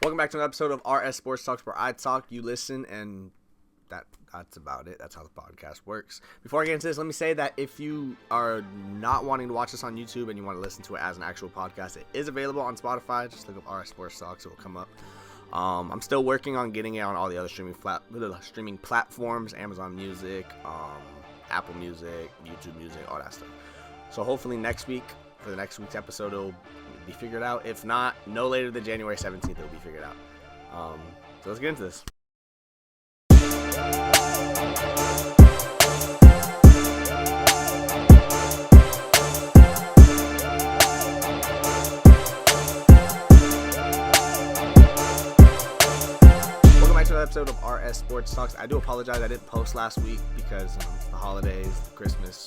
Welcome back to another episode of RS Sports Talks, where I talk, you listen, and that's about it. That's how the podcast works. Before I get into this, let me say that if you are not wanting to watch this on YouTube and you want to listen to it as an actual podcast, it is available on Spotify. Just look up RS Sports Talks, it will come up. I'm still working on getting it on all the other streaming platforms, Amazon Music, Apple Music, YouTube Music, all that stuff. So hopefully next week, for the next week's episode, it'll be figured out. If not, no later than January 17th, it'll be figured out. So let's get into this. Episode of RS Sports Talks. I do apologize I didn't post last week because the holidays, week of Christmas,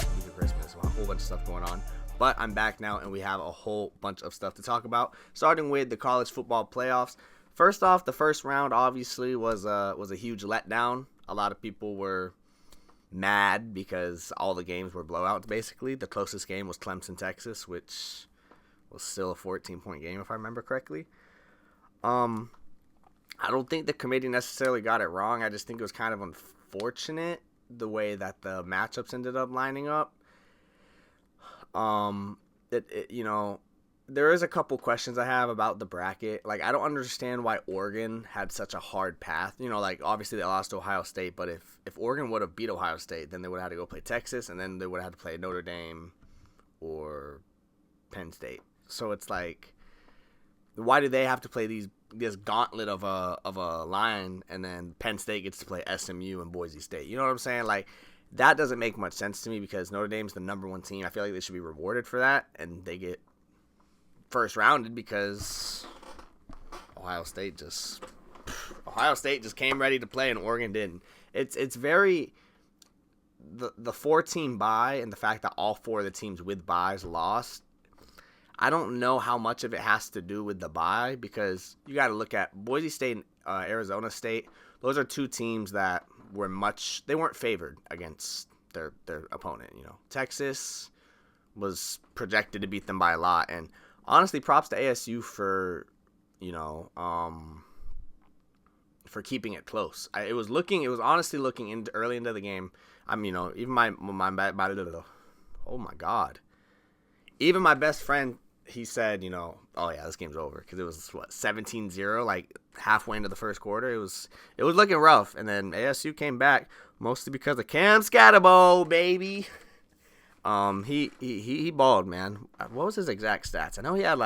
a whole bunch of stuff going on. But I'm back now and we have a whole bunch of stuff to talk about, starting with the college football playoffs. First off, the first round obviously was a huge letdown. A lot of people were mad because all the games were blowouts basically. The closest game was Clemson, Texas, which was still a 14-point game if I remember correctly. I don't think the committee necessarily got it wrong. I just think it was kind of unfortunate the way that the matchups ended up lining up. There is a couple questions I have about the bracket. Like, I don't understand why Oregon had such a hard path. Obviously they lost to Ohio State, but if Oregon would have beat Ohio State, then they would have had to go play Texas, and then they would have had to play Notre Dame or Penn State. So it's like, why do they have to play this gauntlet of a line, and then Penn State gets to play SMU and Boise State? You know what I'm saying? Like, that doesn't make much sense to me because Notre Dame's the number one team. I feel like they should be rewarded for that, and they get first rounded because Ohio State just came ready to play and Oregon didn't. It's very the 4-team bye and the fact that all four of the teams with byes lost. I don't know how much of it has to do with the bye, because you got to look at Boise State and Arizona State. Those are two teams that they weren't favored against their opponent. Texas was projected to beat them by a lot, and honestly, props to ASU for keeping it close. It was honestly looking early into the game. Even even my best friend, he said, oh yeah, this game's over, because it was 17-0, like halfway into the first quarter. It was looking rough, and then ASU came back mostly because of Cam Scatterbo, baby. He balled, man. What was his exact stats? I know he had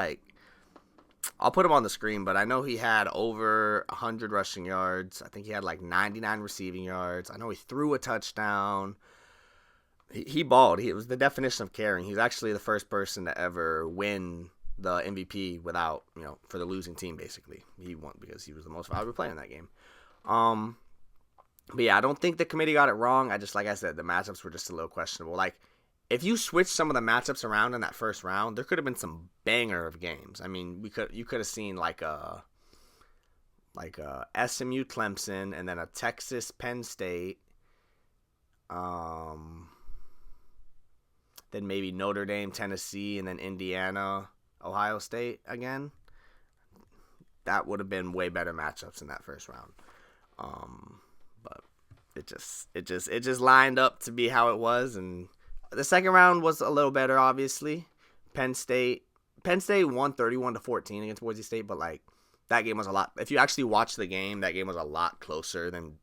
I'll put him on the screen, but I know he had over 100 rushing yards. I think he had 99 receiving yards. I know he threw a touchdown. He balled. He was the definition of caring. He's actually the first person to ever win the MVP without, for the losing team, basically. He won because he was the most valuable player in that game. But yeah, I don't think the committee got it wrong. Like I said, the matchups were just a little questionable. If you switch some of the matchups around in that first round, there could have been some banger of games. I mean, you could have seen a SMU Clemson, and then a Texas Penn State. Then maybe Notre Dame, Tennessee, and then Indiana, Ohio State again. That would have been way better matchups in that first round. But it just lined up to be how it was, and the second round was a little better, obviously. Penn State won 31-14 against Boise State, but that game was a lot. If you actually watch the game, that game was a lot closer than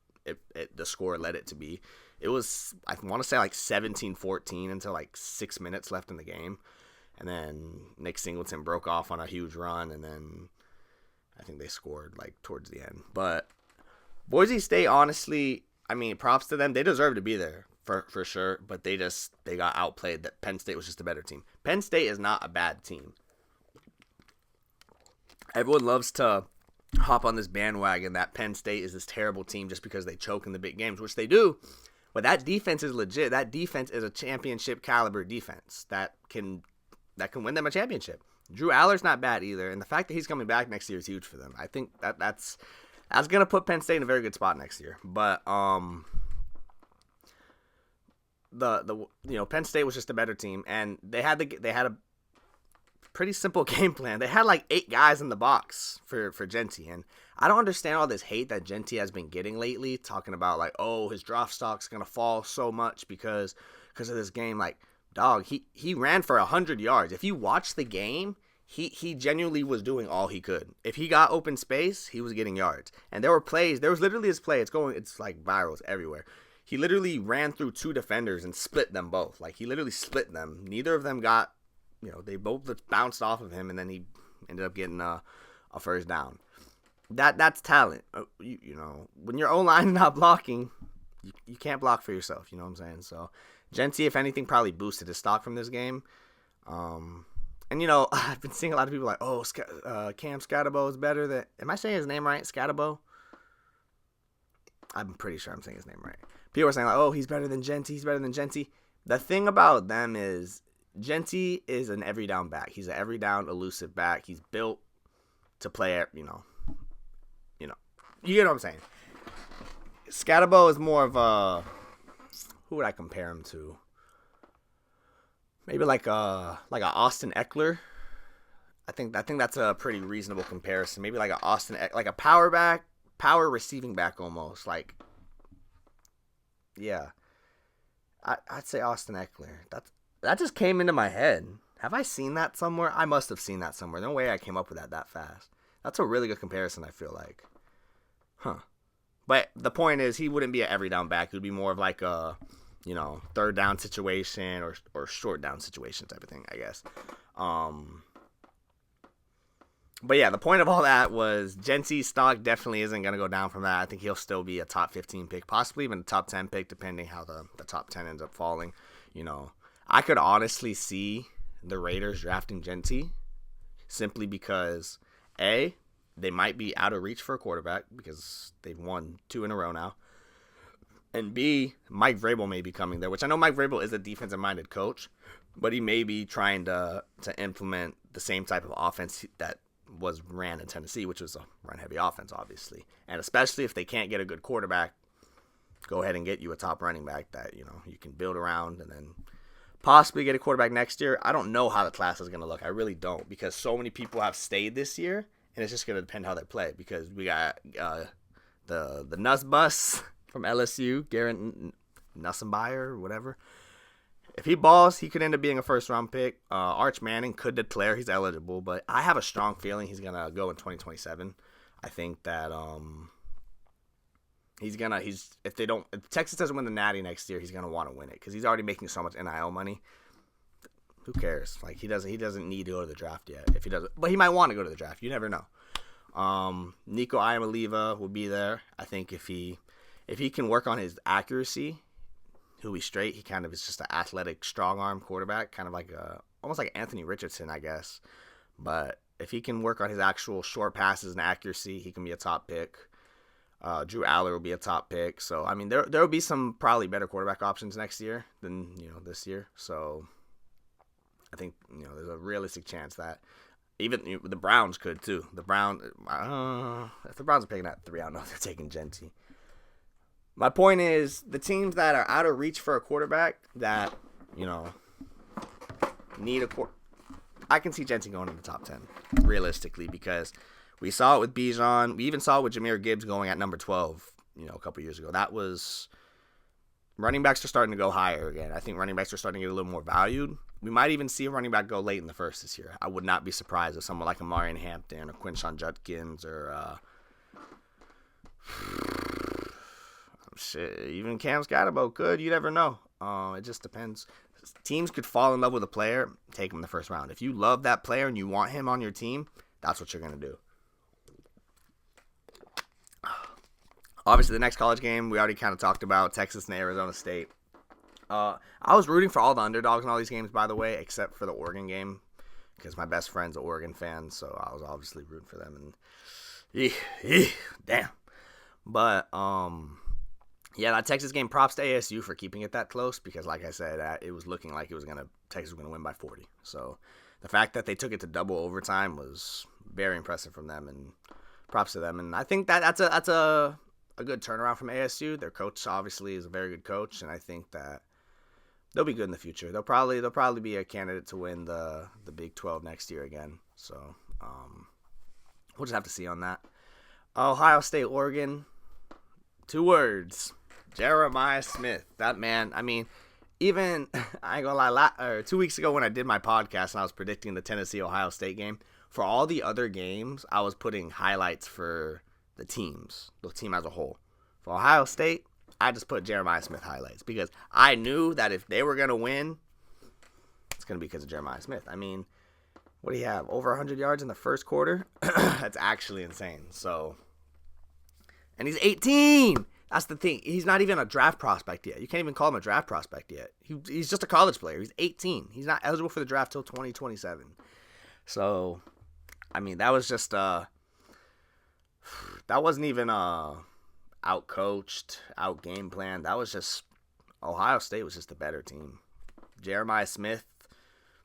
the score led it to be. It was, I want to say 17-14 until 6 minutes left in the game. And then Nick Singleton broke off on a huge run, and then I think they scored towards the end. But Boise State, honestly, props to them. They deserve to be there for sure, but they got outplayed. That Penn State was just a better team. Penn State is not a bad team. Everyone loves to hop on this bandwagon that Penn State is this terrible team just because they choke in the big games, which they do. But that defense is legit. That defense is a championship caliber defense that can win them a championship. Drew Aller's not bad either, and the fact that he's coming back next year is huge for them. I think that's gonna put Penn State in a very good spot next year. But Penn State was just a better team, and they had pretty simple game plan. They had like 8 guys in the box for Genty, and I don't understand all this hate that Genty has been getting lately, talking about like, oh, his draft stock's gonna fall so much because of this game. Like, dog, he ran for 100 yards. If you watch the game, he genuinely was doing all he could. If he got open space, he was getting yards. And there was literally this play. It's like viral, it's everywhere. He literally ran through 2 defenders and split them both. Like, he literally split them. Neither of them got, they both bounced off of him, and then he ended up getting a first down. That's talent. When your O-line is not blocking, you can't block for yourself. You know what I'm saying? So, Genty, if anything, probably boosted his stock from this game. And, I've been seeing a lot of people like, oh, Cam Scatabo is better than... Am I saying his name right? Scatabo? I'm pretty sure I'm saying his name right. People are saying, like, oh, he's better than Genty. He's better than Genty. The thing about them is Genty is an every down back. He's an every down elusive back. He's built to play, you get what I'm saying. Scatabo is more of a... Who would I compare him to? Maybe like a Austin Eckler. I think that's a pretty reasonable comparison. Maybe like a power receiving back almost. Like, yeah, I'd say Austin Eckler. That just came into my head. Have I seen that somewhere? I must have seen that somewhere. No way I came up with that fast. That's a really good comparison, I feel like. Huh. But the point is, he wouldn't be an every down back. He would be more of like a, third down situation or short down situation type of thing, I guess. But yeah, the point of all that was Genty's stock definitely isn't going to go down from that. I think he'll still be a top 15 pick, possibly even a top 10 pick, depending how the top 10 ends up falling. I could honestly see the Raiders drafting Genty simply because, A, they might be out of reach for a quarterback because they've won 2 in a row now. And B, Mike Vrabel may be coming there, which I know Mike Vrabel is a defensive-minded coach, but he may be trying to implement the same type of offense that was ran in Tennessee, which was a run-heavy offense, obviously. And especially if they can't get a good quarterback, go ahead and get you a top running back that, you can build around and then possibly get a quarterback next year. I don't know how the class is going to look. I really don't, because so many people have stayed this year, and it's just going to depend how they play, because we got the Nuss Bus from LSU, Garrett Nussenbauer or whatever. If he balls, he could end up being a first-round pick. Arch Manning could declare he's eligible, but I have a strong feeling he's going to go in 2027. I think that if Texas doesn't win the Natty next year, he's going to want to win it because he's already making so much NIL money. Who cares? Like, he doesn't need to go to the draft yet. If he doesn't, but he might want to go to the draft. You never know. Nico Iamaleava will be there. I think if he can work on his accuracy, he'll be straight. He kind of is just an athletic, strong-arm quarterback, kind of like almost like Anthony Richardson, I guess. But if he can work on his actual short passes and accuracy, he can be a top pick. Drew Aller will be a top pick. So, I mean, there will be some probably better quarterback options next year than, this year. So, I think, there's a realistic chance that even the Browns could, too. If the Browns are picking at 3, I don't know if they're taking Genty. My point is, the teams that are out of reach for a quarterback that, need a quarterback, I can see Genty going in the top 10, realistically, because we saw it with Bijan. We even saw it with Jahmyr Gibbs going at number 12, a couple years ago. That was, running backs are starting to go higher again. I think running backs are starting to get a little more valued. We might even see a running back go late in the first this year. I would not be surprised if someone like Amarian Hampton or Quinshon Judkins or even Cam Scatabo could. You never know. It just depends. Teams could fall in love with a player, take him in the first round. If you love that player and you want him on your team, that's what you're going to do. Obviously, the next college game we already kind of talked about, Texas and Arizona State. I was rooting for all the underdogs in all these games, by the way, except for the Oregon game, because my best friend's an Oregon fan, so I was obviously rooting for them. And damn. But yeah, that Texas game, props to ASU for keeping it that close, because like I said, it was looking like Texas was gonna win by 40. So the fact that they took it to double overtime was very impressive from them, and props to them. And I think that's a good turnaround from ASU. Their coach obviously is a very good coach, and I think that they'll be good in the future. They'll probably be a candidate to win the Big 12 next year again. So we'll just have to see on that. Ohio State, Oregon. 2 words. Jeremiah Smith. That man, I mean, even, I ain't gonna lie, 2 weeks ago when I did my podcast and I was predicting the Tennessee-Ohio State game, for all the other games, I was putting highlights for the team as a whole. For Ohio State, I just put Jeremiah Smith highlights because I knew that if they were going to win, it's going to be because of Jeremiah Smith. I mean, what do you have? Over 100 yards in the first quarter? That's actually insane. So, and he's 18. That's the thing. He's not even a draft prospect yet. You can't even call him a draft prospect yet. He's just a college player. He's 18. He's not eligible for the draft till 2027. So, I mean, that was just that wasn't even out-coached, out-game planned. That was just Ohio State was just a better team. Jeremiah Smith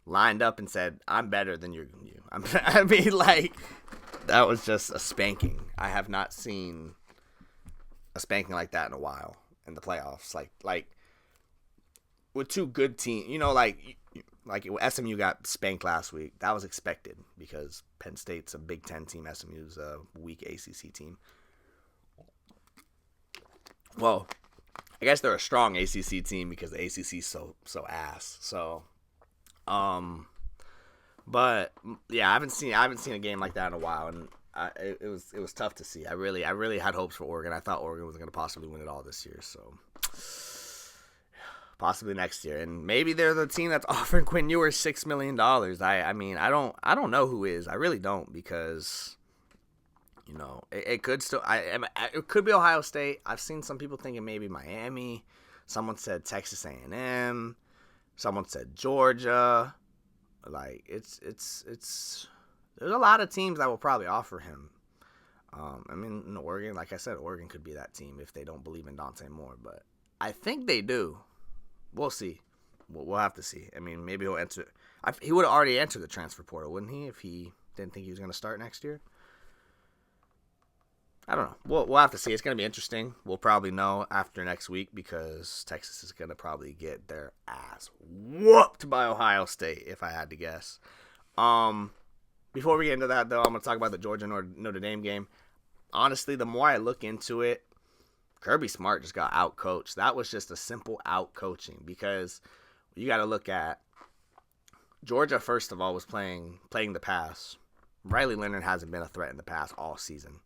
lined up and said, "I'm better than you." I mean, like, that was just a spanking. I have not seen a spanking like that in a while in the playoffs. Like with 2 good teams, like SMU got spanked last week. That was expected because Penn State's a Big Ten team. SMU's a weak ACC team. Well, I guess they're a strong ACC team because the ACC's so ass. So, but yeah, I haven't seen a game like that in a while, and it was tough to see. I really had hopes for Oregon. I thought Oregon was going to possibly win it all this year. So. Possibly next year, and maybe they're the team that's offering Quinn Ewers $6 million. I mean, I don't know who is. I really don't because, it could still. It could be Ohio State. I've seen some people thinking maybe Miami. Someone said Texas A&M. Someone said Georgia. Like it's there's a lot of teams that will probably offer him. I mean, in Oregon, like I said, Oregon could be that team if they don't believe in Dante Moore, but I think they do. We'll see. We'll have to see. I mean, maybe he'll enter. He would have already entered the transfer portal, wouldn't he, if he didn't think he was going to start next year? I don't know. We'll have to see. It's going to be interesting. We'll probably know after next week because Texas is going to probably get their ass whooped by Ohio State, if I had to guess. Before we get into that, though, I'm going to talk about the Georgia Notre Dame game. Honestly, the more I look into it, Kirby Smart just got out-coached. That was just a simple out-coaching because you got to look at Georgia, first of all, was playing the pass. Riley Leonard hasn't been a threat in the pass all season.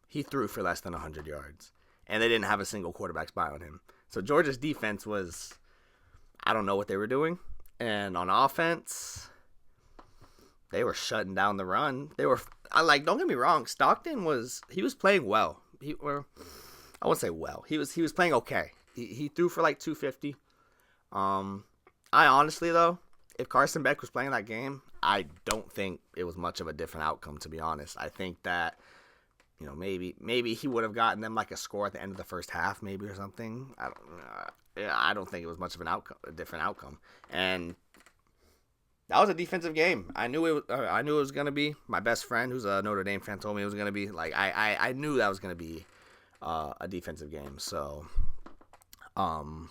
He threw for less than 100 yards, and they didn't have a single quarterback spy on him. So Georgia's defense was, I don't know what they were doing. And on offense, they were shutting down the run. Don't get me wrong, Stockton was playing well. I wouldn't say well. He was playing okay. He threw for like 250. I honestly, though, if Carson Beck was playing that game, I don't think it was much of a different outcome, to be honest. I think that, maybe he would have gotten them like a score at the end of the first half, maybe, or something. I don't think it was much of a different outcome. And that was a defensive game. I knew it was going to be. My best friend, who's a Notre Dame fan, told me it was going to be. Like, I knew that was going to be a defensive game. So, and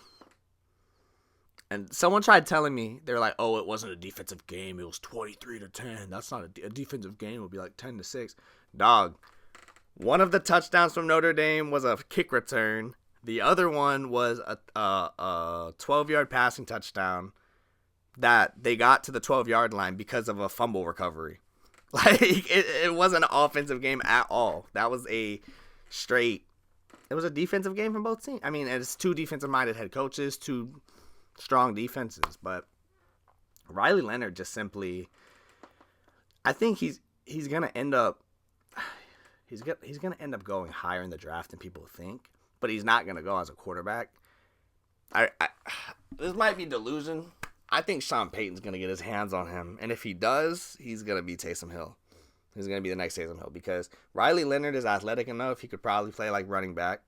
someone tried telling me, they were like, "Oh, it wasn't a defensive game. It was 23-10. That's not a defensive game. It would be like 10-6." Dog, one of the touchdowns from Notre Dame was a kick return. The other one was a 12-yard passing touchdown that they got to the 12-yard line because of a fumble recovery. Like, it wasn't an offensive game at all. That was it was a defensive game from both teams. I mean, it's 2 defensive-minded head coaches, 2 strong defenses. But Riley Leonard just simply, I think he's going to end up going higher in the draft than people think. But he's not going to go as a quarterback. This might be delusion. I think Sean Payton's going to get his hands on him. And if he does, he's going to be Taysom Hill. He's going to be the next Taysom Hill because Riley Leonard is athletic enough. He could probably play like running back.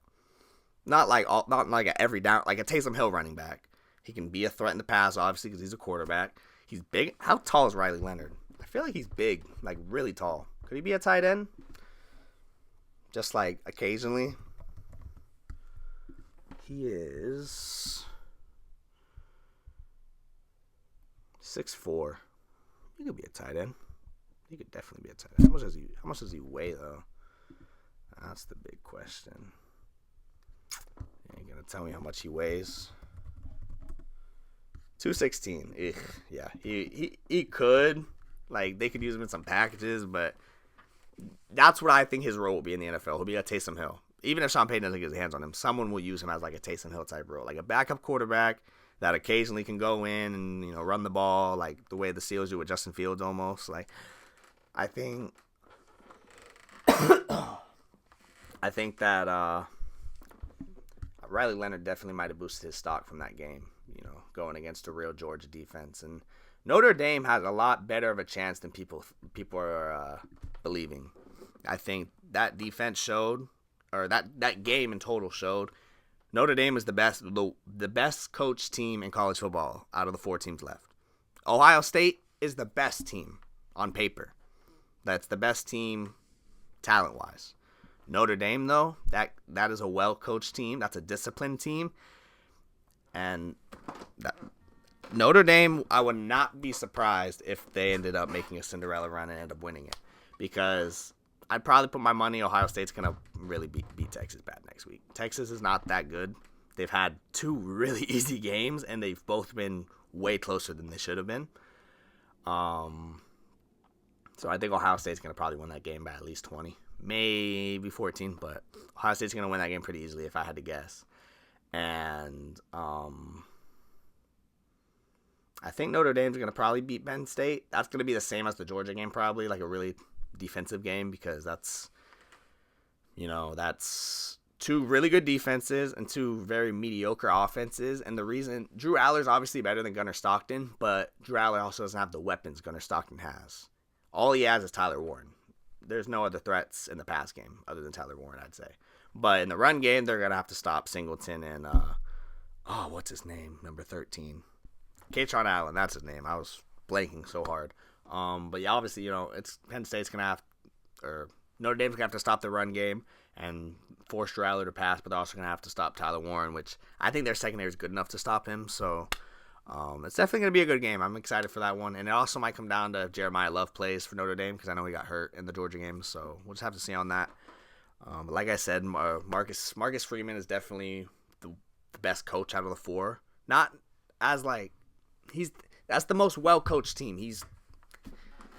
Not like a every down, like a Taysom Hill running back. He can be a threat in the pass, obviously, because he's a quarterback. He's big. How tall is Riley Leonard? I feel like he's big, like really tall. Could he be a tight end? Just like occasionally. He is 6'4". He could be a tight end. He could definitely be a tight end. How much does he weigh though? That's the big question. You ain't gonna tell me how much he weighs. 216. Yeah, he could. Like, they could use him in some packages, but that's what I think his role will be in the NFL. He'll be a Taysom Hill. Even if Sean Payton doesn't get his hands on him, someone will use him as like a Taysom Hill type role, like a backup quarterback that occasionally can go in and, you know, run the ball like the way the Steelers do with Justin Fields almost. Like, I think that Riley Leonard definitely might have boosted his stock from that game, you know, going against a real Georgia defense. And Notre Dame has a lot better of a chance than people are believing. I think that defense showed, or that game in total showed, Notre Dame is the best coached team in college football out of the 4 teams left. Ohio State is the best team on paper. That's the best team talent-wise. Notre Dame, though, that is a well-coached team. That's a disciplined team. And Notre Dame, I would not be surprised if they ended up making a Cinderella run and end up winning it. Because I'd probably put my money Ohio State's going to really beat Texas bad next week. Texas is not that good. They've had 2 really easy games, and they've both been way closer than they should have been. So I think Ohio State's going to probably win that game by at least 20. Maybe 14, but Ohio State's going to win that game pretty easily if I had to guess. And I think Notre Dame's going to probably beat Penn State. That's going to be the same as the Georgia game probably, like a really defensive game, because that's 2 really good defenses and 2 very mediocre offenses. And the reason, Drew Aller's obviously better than Gunnar Stockton, but Drew Aller also doesn't have the weapons Gunnar Stockton has. All he has is Tyler Warren. There's no other threats in the pass game other than Tyler Warren, I'd say. But in the run game, they're going to have to stop Singleton and, what's his name? Number 13. Katron Allen, that's his name. I was blanking so hard. But yeah, obviously, it's Penn State's going to have, or Notre Dame's going to have to stop the run game and force Drew Aller to pass, but they're also going to have to stop Tyler Warren, which I think their secondary is good enough to stop him. So it's definitely going to be a good game. I'm excited for that one. And it also might come down to if Jeremiah Love plays for Notre Dame, because I know he got hurt in the Georgia game. So we'll just have to see on that. But like I said, Marcus Freeman is definitely the best coach out of the 4. Not as like that's the most well-coached team. He's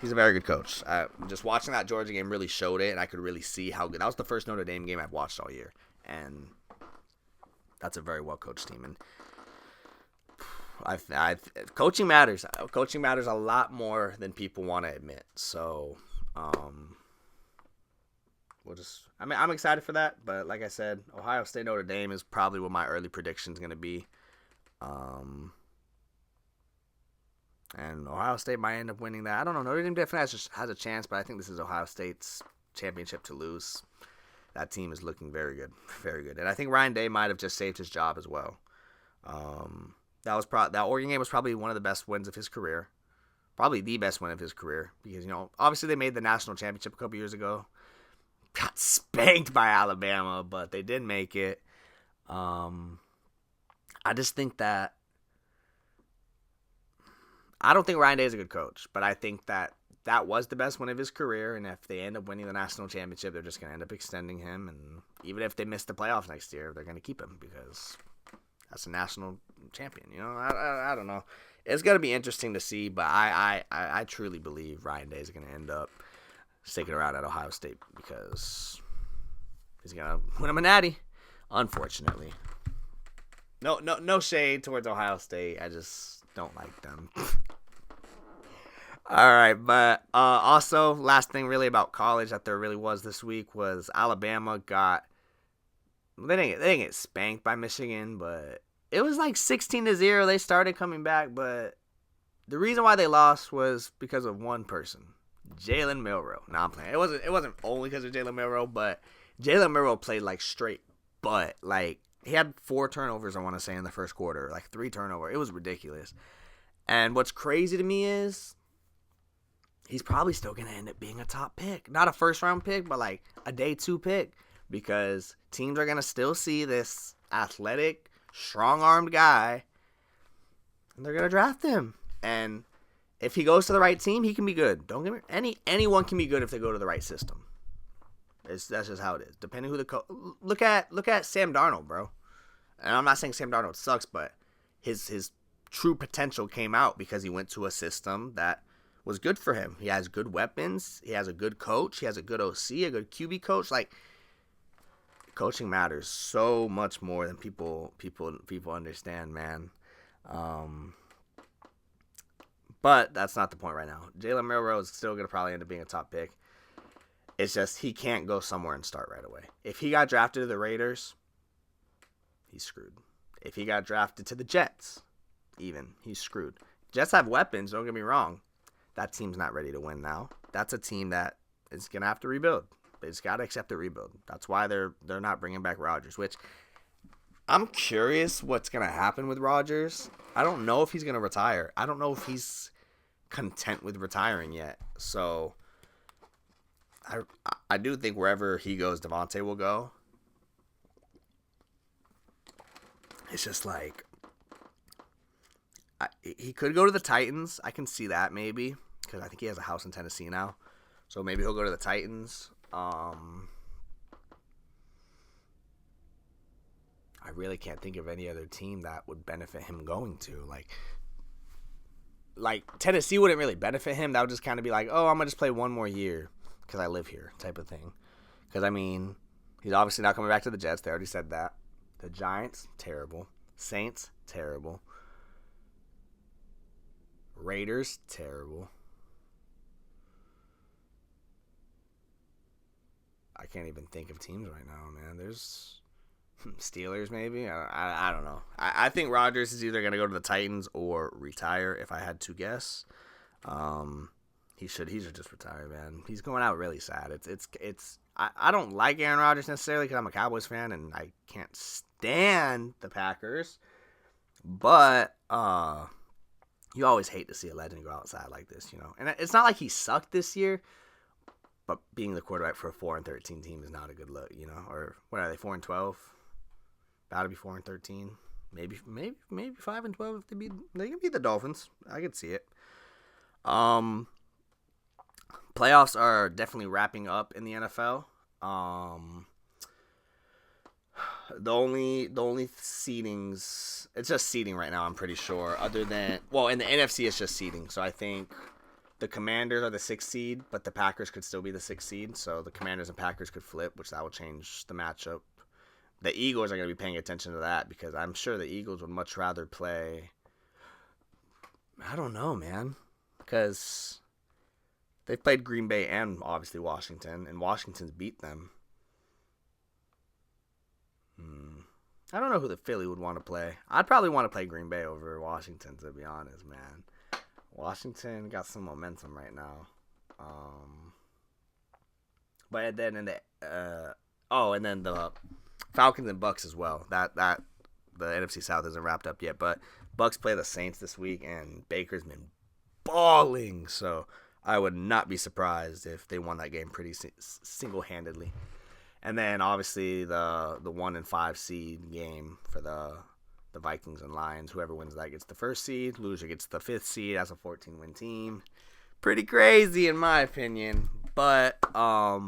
a very good coach. Just watching that Georgia game really showed it, and I could really see how good. That was the first Notre Dame game I've watched all year, and that's a very well-coached team. And coaching matters. Coaching matters a lot more than people want to admit. So, I'm excited for that. But like I said, Ohio State Notre Dame is probably what my early prediction is going to be. And Ohio State might end up winning that. I don't know. Notre Dame definitely has a chance, but I think this is Ohio State's championship to lose. That team is looking very good, very good. And I think Ryan Day might have just saved his job as well. That Oregon game was probably one of the best wins of his career, probably the best win of his career, because obviously they made the national championship a couple years ago, got spanked by Alabama, but they did make it. I just think that I don't think Ryan Day is a good coach, but I think that was the best win of his career, and if they end up winning the national championship, they're just going to end up extending him, and even if they miss the playoffs next year, they're going to keep him because that's a national champion. I don't know. It's going to be interesting to see, but I truly believe Ryan Day is going to end up sticking around at Ohio State because he's going to win him a natty, unfortunately. No shade towards Ohio State. I just don't like them. All right, but also last thing really about college that there really was this week was Alabama got they didn't get spanked by Michigan, but it was like 16-0. They started coming back, but the reason why they lost was because of one person, Jalen Milroe. No, I'm playing. It wasn't only because of Jalen Milroe, but Jalen Milroe played like straight butt. Like he had 4 turnovers, I want to say, in the first quarter, like 3 turnovers. It was ridiculous. And what's crazy to me is he's probably still going to end up being a top pick. Not a first-round pick, but like a day 2 pick, because teams are going to still see this athletic, strong-armed guy, and they're going to draft him. And If he goes to the right team, he can be good. Don't get me. Anyone can be good if they go to the right system. That's just how it is. Depending who the look at Sam Darnold, bro. And I'm not saying Sam Darnold sucks, but his true potential came out because he went to a system that was good for him. He has good weapons. He has a good coach. He has a good OC, a good QB coach. Like, coaching matters so much more than people understand, man. But that's not the point right now. Jalen Milroe is still going to probably end up being a top pick. It's just he can't go somewhere and start right away. If he got drafted to the Raiders, he's screwed. If he got drafted to the Jets, he's screwed. Jets have weapons, don't get me wrong. That team's not ready to win now. That's a team that is going to have to rebuild. They just got to accept the rebuild. That's why they're not bringing back Rodgers, which I'm curious what's going to happen with Rodgers. I don't know if he's going to retire. I don't know if he's content with retiring yet. So I do think wherever he goes, Devontae will go. It's just like he could go to the Titans. I can see that maybe because I think he has a house in Tennessee now. So maybe he'll go to the Titans. I really can't think of any other team that would benefit him going to. Like Tennessee wouldn't really benefit him. That would just kind of be like, oh, I'm going to just play one more year because I live here type of thing. Because, I mean, he's obviously not coming back to the Jets. They already said that. The Giants, terrible. Saints, terrible. Raiders, terrible. I can't even think of teams right now, man. There's Steelers, maybe. I don't know. I think Rodgers is either going to go to the Titans or retire. If I had to guess, he should just retire, man. He's going out really sad. I don't like Aaron Rodgers necessarily because I'm a Cowboys fan and I can't stand the Packers. But you always hate to see a legend go outside like this, you know. And it's not like he sucked this year. But being the quarterback for a 4-13 team is not a good look, you know. Or what are they, 4-12? About to be 4-13. Maybe 5-12 if they can beat the Dolphins. I could see it. Playoffs are definitely wrapping up in the NFL. The only seedings, it's just seeding right now, I'm pretty sure. Other than, well, in the NFC it's just seeding. So I think the Commanders are the 6th seed, but the Packers could still be the 6th seed. So the Commanders and Packers could flip, which that will change the matchup. The Eagles are going to be paying attention to that because I'm sure the Eagles would much rather play. I don't know, man. Because they've played Green Bay and obviously Washington, and Washington's beat them. I don't know who the Philly would want to play. I'd probably want to play Green Bay over Washington, to be honest, man. Washington got some momentum right now. But then and then the Falcons and Bucks as well. That the NFC South isn't wrapped up yet, but Bucks play the Saints this week, and Baker's been balling. So I would not be surprised if they won that game pretty single-handedly. And then obviously the 1 and 5 seed game for the Vikings and Lions. Whoever wins that gets the 1st seed. Loser gets the 5th seed as a 14-win team. Pretty crazy in my opinion, but I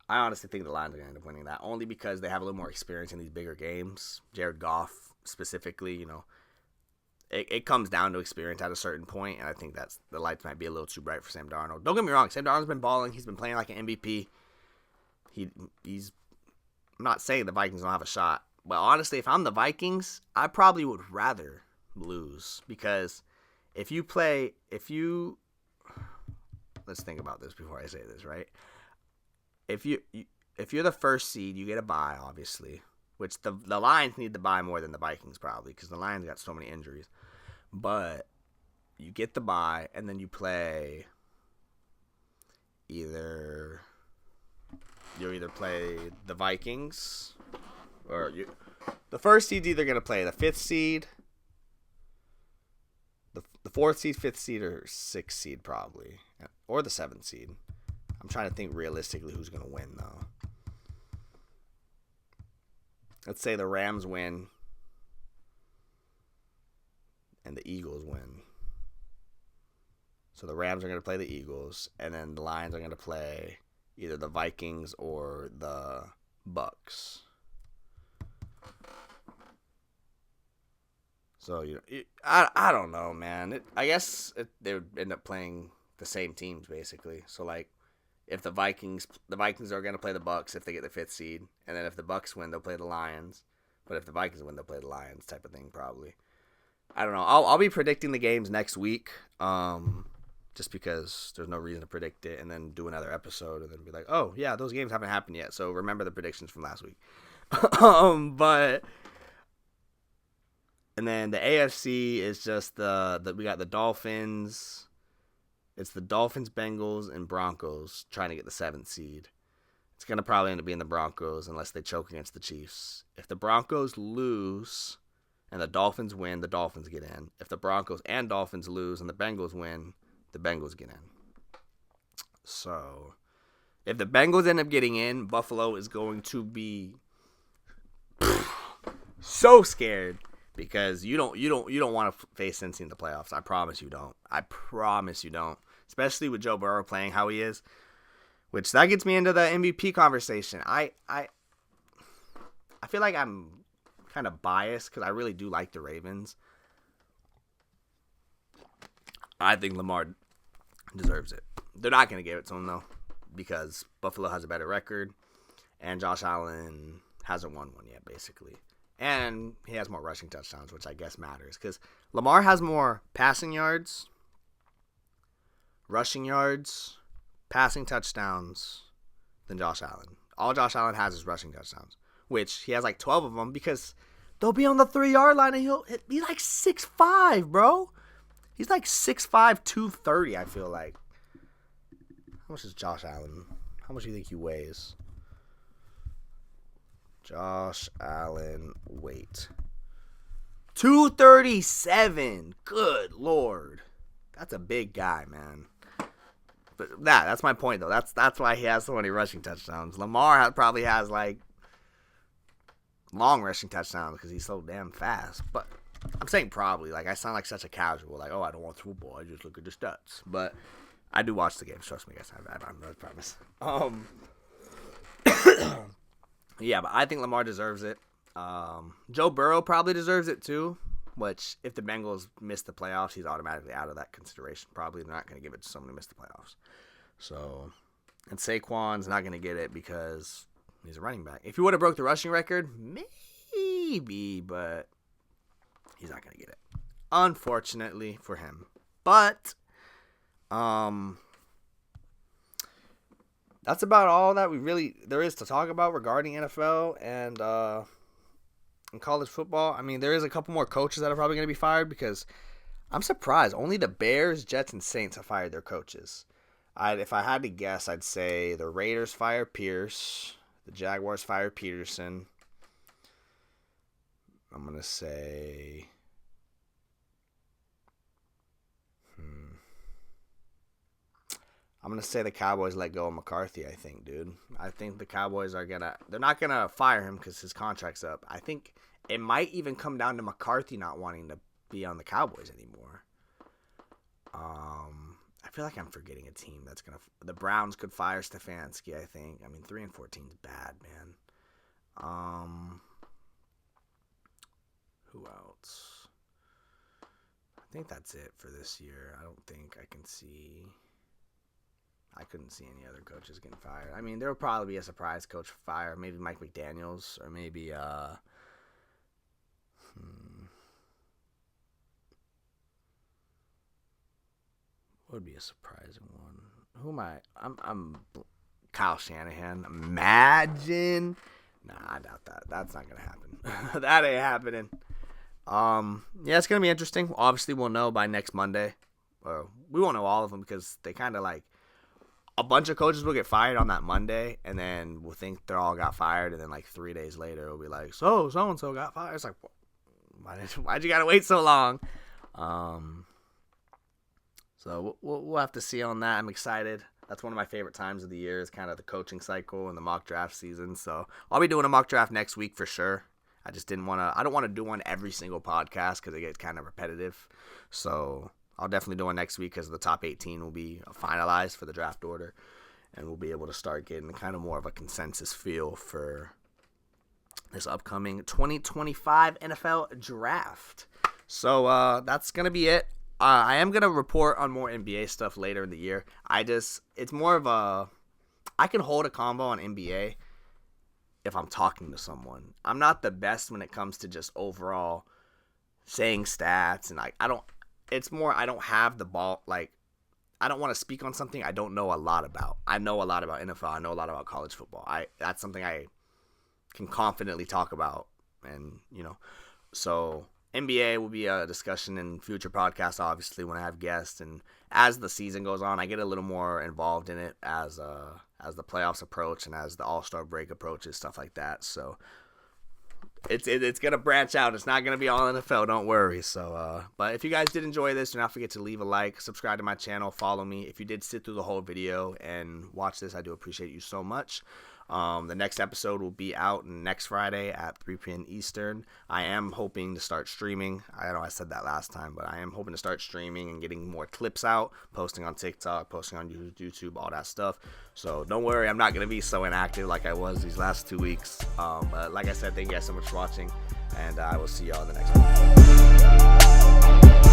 honestly think the Lions are going to end up winning that only because they have a little more experience in these bigger games. Jared Goff specifically, you know, it comes down to experience at a certain point, and I think that's the lights might be a little too bright for Sam Darnold. Don't get me wrong, Sam Darnold's been balling. He's been playing like an MVP. He's I'm not saying the Vikings don't have a shot, but honestly, if I'm the Vikings, I probably would rather lose because let's think about this before I say this, right? If you're the 1st seed, you get a bye, obviously, which the Lions need the bye more than the Vikings probably because the Lions got so many injuries. But you get the bye, and then you play you either play the Vikings or the 1st seed's either going to play the 5th seed, the 4th seed, 5th seed, or 6th seed probably, or the 7th seed. I'm trying to think realistically who's going to win, though. Let's say the Rams win and the Eagles win. So the Rams are going to play the Eagles, and then the Lions are going to play either the Vikings or the Bucks. So I don't know, man. I guess they would end up playing the same teams basically. So like, if the Vikings are going to play the Bucks if they get the 5th seed, and then if the Bucks win, they'll play the Lions. But if the Vikings win, they'll play the Lions, type of thing probably. I don't know. I'll be predicting the games next week, just because there's no reason to predict it, and then do another episode and then be like, oh yeah, those games haven't happened yet, so remember the predictions from last week. But and then the AFC is just we got the Dolphins. It's the Dolphins, Bengals, and Broncos trying to get the 7th seed. It's going to probably end up being the Broncos unless they choke against the Chiefs. If the Broncos lose and the Dolphins win, the Dolphins get in. If the Broncos and Dolphins lose and the Bengals win, the Bengals get in. So, if the Bengals end up getting in, Buffalo is going to be so scared because you don't want to face Cincy in the playoffs. I promise you don't. Especially with Joe Burrow playing how he is, which that gets me into the MVP conversation. I feel like I'm kind of biased because I really do like the Ravens. I think Lamar deserves it. They're not going to give it to him, though, because Buffalo has a better record, and Josh Allen hasn't won one yet, basically. And he has more rushing touchdowns, which I guess matters, because Lamar has more passing yards, rushing yards, passing touchdowns than Josh Allen. All Josh Allen has is rushing touchdowns, which he has like 12 of them because they'll be on the 3-yard line and he'll be like 6'5", bro. He's like 6'5", 230, I feel like. How much is Josh Allen? How much do you think he weighs? Josh Allen weight. 237. Good Lord. That's a big guy, man. But that's my point, though. That's why he has so many rushing touchdowns. Lamar probably has, like, long rushing touchdowns because he's so damn fast. But I'm saying probably. Like, I sound like such a casual. Like, oh, I don't watch football. I just look at the stats. But I do watch the games. Trust me, guys. I promise. Yeah, but I think Lamar deserves it. Joe Burrow probably deserves it, too. Which, if the Bengals miss the playoffs, he's automatically out of that consideration. Probably they're not going to give it to someone who missed the playoffs. So, and Saquon's not going to get it because he's a running back. If he would have broke the rushing record, maybe, but he's not going to get it. Unfortunately for him. But, that's about all that there is to talk about regarding NFL and in college football. I mean, there is a couple more coaches that are probably going to be fired because I'm surprised. Only the Bears, Jets, and Saints have fired their coaches. If I had to guess, I'd say the Raiders fire Pierce, the Jaguars fire Peterson. I'm going to say the Cowboys let go of McCarthy, I think, dude. I think the Cowboys they're not going to fire him because his contract's up. I think it might even come down to McCarthy not wanting to be on the Cowboys anymore. I feel like I'm forgetting a team that's going to... The Browns could fire Stefanski, I think. I mean, 3-14 is bad, man. Who else? I think that's it for this year. I don't think I can see... I couldn't see any other coaches getting fired. I mean, there will probably be a surprise coach fire. Maybe Mike McDaniels or maybe what would be a surprising one? Who am I? I'm Kyle Shanahan. Imagine. Nah, I doubt that. That's not gonna happen. That ain't happening. Yeah, it's gonna be interesting. Obviously, we'll know by next Monday. We won't know all of them because they kind of like. A bunch of coaches will get fired on that Monday, and then we'll think they all got fired, and then like 3 days later, it'll be like, so-and-so got fired. It's like, why'd you gotta wait so long? So we'll have to see on that. I'm excited. That's one of my favorite times of the year is kind of the coaching cycle and the mock draft season. So I'll be doing a mock draft next week for sure. I don't want to do one every single podcast because it gets kind of repetitive. So I'll definitely do one next week because the top 18 will be finalized for the draft order, and we'll be able to start getting kind of more of a consensus feel for this upcoming 2025 NFL draft. So that's going to be it. I am going to report on more NBA stuff later in the year. It's more of I can hold a convo on NBA if I'm talking to someone. I'm not the best when it comes to just overall saying stats, and I don't have the ball. Like, I don't want to speak on something I don't know a lot about. I know a lot about NFL. I know a lot about college football. That's something I can confidently talk about, and so NBA will be a discussion in future podcasts, obviously, when I have guests, and as the season goes on, I get a little more involved in it as the playoffs approach and as the All-Star break approaches, stuff like that. So it's gonna branch out. It's not gonna be all NFL. Don't worry. So, but if you guys did enjoy this, do not forget to leave a like, subscribe to my channel, follow me. If you did sit through the whole video and watch this, I do appreciate you so much. The next episode will be out next Friday at 3 p.m. Eastern. I am hoping to start streaming. I know I said that last time, but I am hoping to start streaming and getting more clips out, posting on TikTok, posting on YouTube, all that stuff. So don't worry, I'm not going to be so inactive like I was these last 2 weeks. But like I said, thank you guys so much for watching, and I will see y'all in the next one.